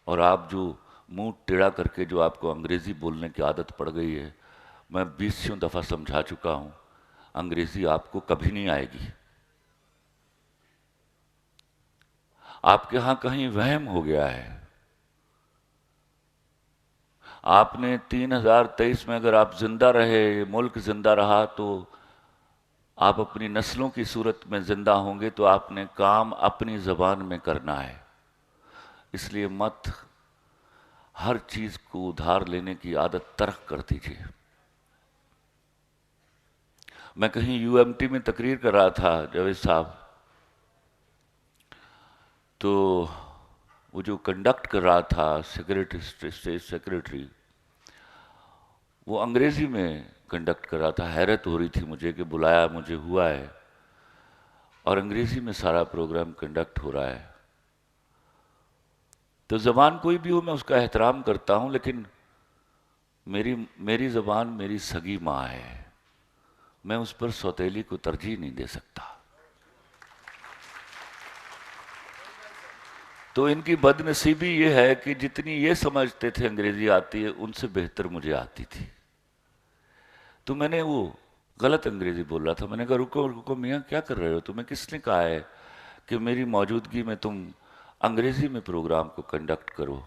اور آپ جو منہ ٹیڑھا کر کے جو آپ کو انگریزی بولنے کی عادت پڑ گئی ہے، میں 20 دفعہ سمجھا چکا ہوں، انگریزی آپ کو کبھی نہیں آئے گی۔ آپ کے ہاں کہیں وہم ہو گیا ہے۔ آپ نے 3023 میں اگر آپ زندہ رہے، ملک زندہ رہا، تو آپ اپنی نسلوں کی صورت میں زندہ ہوں گے، تو آپ نے کام اپنی زبان میں کرنا ہے۔ اس لیے مت ہر چیز کو ادھار لینے کی عادت ترک کر دیجیے۔ میں کہیں یو ایم ٹی میں تقریر کر رہا تھا جاوید صاحب، تو وہ جو کنڈکٹ کر رہا تھا اسٹیٹ سیکریٹری، وہ انگریزی میں کنڈکٹ کر رہا تھا۔ حیرت ہو رہی تھی مجھے کہ بلایا مجھے ہوا ہے اور انگریزی میں سارا پروگرام کنڈکٹ ہو رہا ہے۔ تو زبان کوئی بھی ہو میں اس کا احترام کرتا ہوں، لیکن میری زبان میری سگی ماں ہے، میں اس پر سوتیلی کو ترجیح نہیں دے سکتا۔ تو ان کی بد نصیبی یہ ہے کہ جتنی یہ سمجھتے تھے انگریزی آتی ہے، ان سے بہتر مجھے آتی تھی۔ تو میں نے وہ غلط انگریزی بول رہا تھا، میں نے کہا رکو رکو میاں کیا کر رہے ہو، تمہیں کس نے کہا ہے کہ میری موجودگی میں تم انگریزی میں پروگرام کو کنڈکٹ کرو؟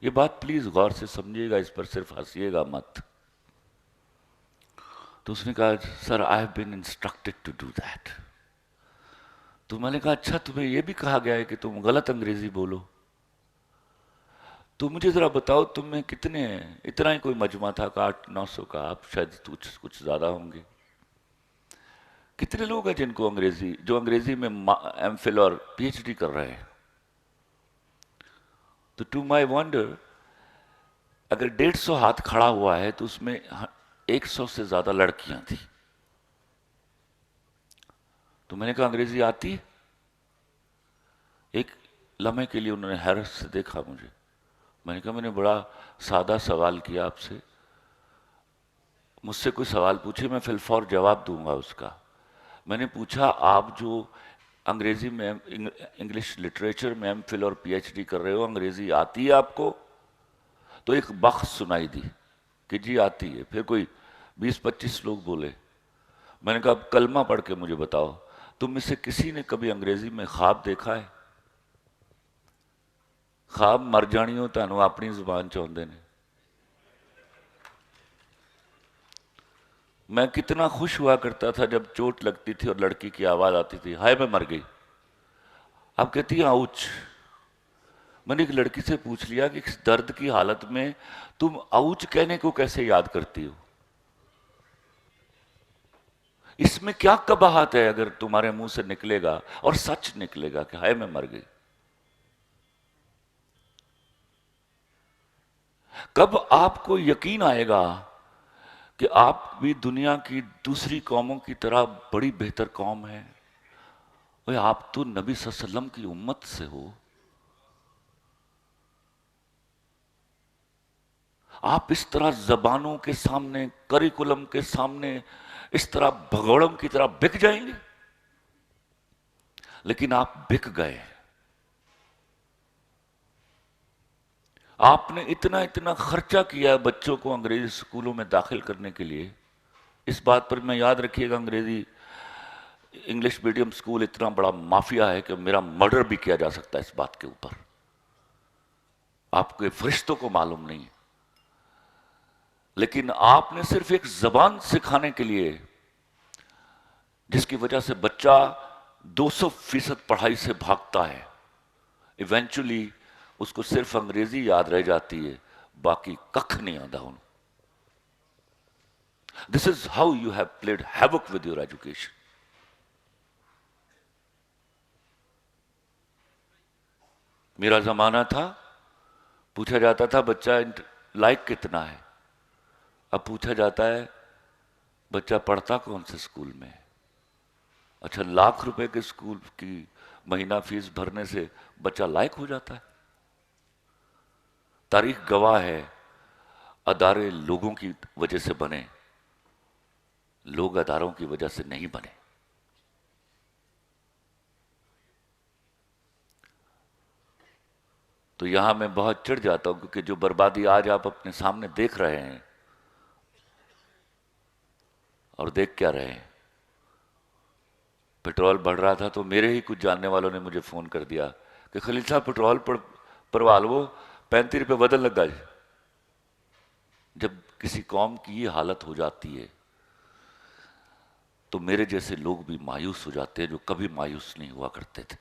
یہ بات پلیز غور سے سمجھیے گا، اس پر صرف ہنسیے گا مت۔ تو اس نے کہا sir I have been instructed to do that. تو میں نے کہا اچھا تمہیں یہ بھی کہا گیا ہے کہ تم غلط انگریزی بولو؟ تو مجھے ذرا بتاؤ تم میں کتنے ہیں؟ اتنا ہی کوئی مجمع تھا کہ 800-900 کا، آپ شاید کچھ زیادہ ہوں گے۔ کتنے لوگ ہیں جن کو جو انگریزی میں ایم فل اور پی ایچ ڈی کر رہے ہیں؟ تو ٹو مائی ونڈر اگر 150 ہاتھ کھڑا ہوا ہے تو اس میں 100 سے زیادہ لڑکیاں تھیں۔ تو میں نے کہا انگریزی آتی ہے؟ ایک لمحے کے لیے انہوں نے حیرت سے دیکھا مجھے۔ میں نے کہا میں نے بڑا سادہ سوال کیا آپ سے، مجھ سے کوئی سوال پوچھے میں فی الفور جواب دوں گا اس کا۔ میں نے پوچھا آپ جو انگریزی میں انگلش لٹریچر میں ایم فل اور پی ایچ ڈی کر رہے ہو، انگریزی آتی ہے آپ کو؟ تو ایک بخش سنائی دی کہ جی آتی ہے۔ پھر کوئی 20-25 لوگ بولے۔ میں نے کہا اب کلمہ پڑھ کے مجھے بتاؤ، تم میں سے کسی نے کبھی انگریزی میں خواب دیکھا ہے؟ خواب مر جانی ہو تانوں اپنی زبان چاہتے ہیں۔ میں کتنا خوش ہوا کرتا تھا جب چوٹ لگتی تھی اور لڑکی کی آواز آتی تھی ہائے میں مر گئی۔ اب کہتی ہیں آؤچ۔ میں نے ایک لڑکی سے پوچھ لیا کہ اس درد کی حالت میں تم آؤچ کہنے کو کیسے یاد کرتی ہو؟ اس میں کیا قباحت ہے اگر تمہارے منہ سے نکلے گا اور سچ نکلے گا کہ ہائے میں مر گئی؟ کب آپ کو یقین آئے گا کہ آپ بھی دنیا کی دوسری قوموں کی طرح بڑی بہتر قوم ہے؟ آپ تو نبی صلی اللہ علیہ وسلم کی امت سے ہو۔ آپ اس طرح زبانوں کے سامنے، کریکولم کے سامنے اس طرح بھگوڑم کی طرح بک جائیں گے؟ لیکن آپ بک گئے۔ آپ نے اتنا خرچہ کیا بچوں کو انگریزی اسکولوں میں داخل کرنے کے لیے۔ اس بات پر میں یاد رکھیے گا انگلش میڈیم اسکول اتنا بڑا مافیا ہے کہ میرا مرڈر بھی کیا جا سکتا ہے اس بات کے اوپر۔ آپ کے فرشتوں کو معلوم نہیں، لیکن آپ نے صرف ایک زبان سکھانے کے لیے، جس کی وجہ سے بچہ 200% پڑھائی سے بھاگتا ہے، ایونچولی اس کو صرف انگریزی یاد رہ جاتی ہے، باقی ککھ نہیں آتا ہوں۔ This is how you have played havoc with your education. میرا زمانہ تھا پوچھا جاتا تھا بچہ لائق کتنا ہے، اب پوچھا جاتا ہے بچہ پڑھتا کون سے اسکول میں؟ اچھا ₹1,00,000 کے اسکول کی مہینہ فیس بھرنے سے بچہ لائق ہو جاتا ہے؟ تاریخ گواہ ہے ادارے لوگوں کی وجہ سے بنے، لوگ اداروں کی وجہ سے نہیں بنے۔ تو یہاں میں بہت چڑھ جاتا ہوں، کیونکہ جو بربادی آج آپ اپنے سامنے دیکھ رہے ہیں، اور دیکھ کیا رہے ہیں، پیٹرول بڑھ رہا تھا تو میرے ہی کچھ جاننے والوں نے مجھے فون کر دیا کہ خلیل صاحب پیٹرول پروال وہ 35 روپے بدل لگ گا جی۔ جب کسی قوم کی یہ حالت ہو جاتی ہے تو میرے جیسے لوگ بھی مایوس ہو جاتے ہیں، جو کبھی مایوس نہیں ہوا کرتے تھے۔